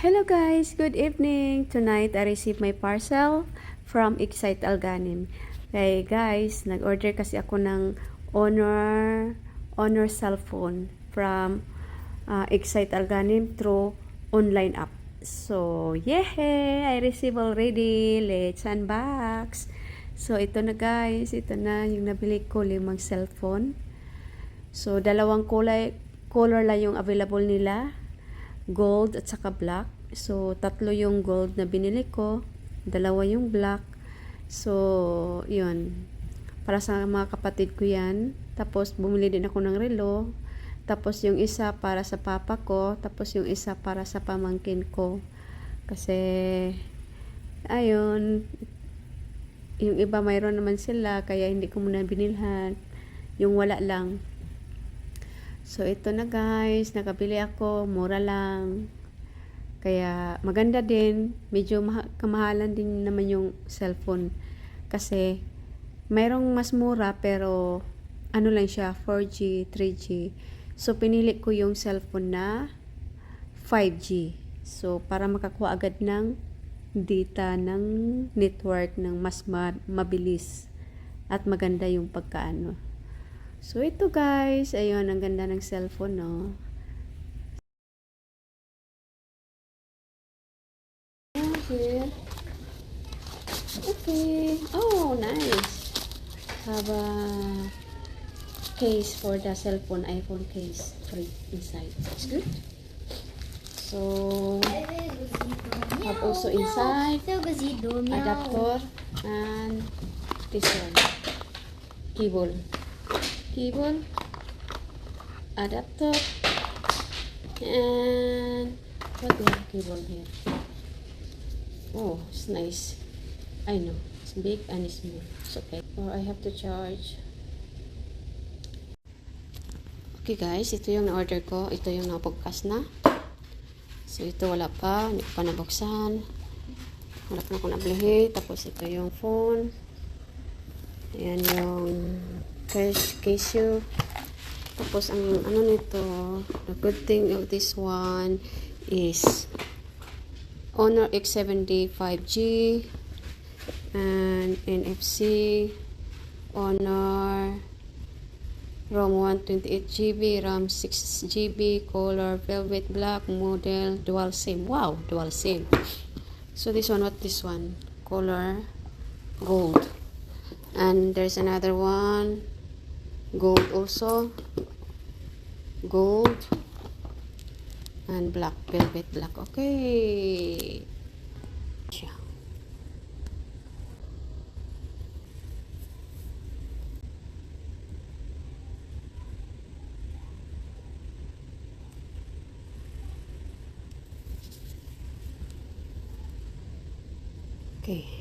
Hello guys, good evening. Tonight I received my parcel from Xcite Alganim. Hey guys, nag-order kasi ako ng Honor cellphone from Xcite Alganim through online app. So, yay! I received already. Let's unbox. So, ito na guys. Ito na yung nabili ko, 5 cellphone. So, dalawang color lang yung available nila. Gold at saka black. So, 3 yung gold na binili ko. 2 yung black. So, yun. Para sa mga kapatid ko yan. Tapos, bumili din ako ng relo. Tapos, yung isa para sa papa ko. Tapos, yung isa para sa pamangkin ko. Kasi, ayun. Yung iba mayroon naman sila. Kaya, hindi ko muna binilhan. Yung wala lang. So, ito na guys. Nakabili ako. Mura lang. Kaya, maganda din. Medyo kamahalan din naman yung cellphone. Kasi, mayroong mas mura pero ano lang siya, 4G, 3G. So, pinili ko yung cellphone na 5G. So, para makakuha agad ng data ng network ng mas mabilis. At maganda yung pagkaano. So, ito guys, ayun, ang ganda ng cellphone, no? Here. Okay. Oh, nice. Have a case for the cellphone, iPhone case free inside. It's good. So, have also inside adapter and this one. Cable, adapter, and what do we have cable here? Oh, it's nice. I know, it's big and it's small. It's okay. Or I have to charge. Okay guys, ito yung na-order ko. Ito yung napagkas na. So ito wala pa, hindi ko pa nabuksan. Wala pa na ako nabili. Tapos ito yung phone. Ayan yung case. Tapos ang ano nito, the good thing of this one is Honor X70 5G and NFC, Honor ROM 128GB, RAM 6GB, color velvet black, model dual SIM. Wow, dual SIM. So this one, what this one? Color gold. And there's another one, gold also, gold and black, velvet black. Okay. Okay.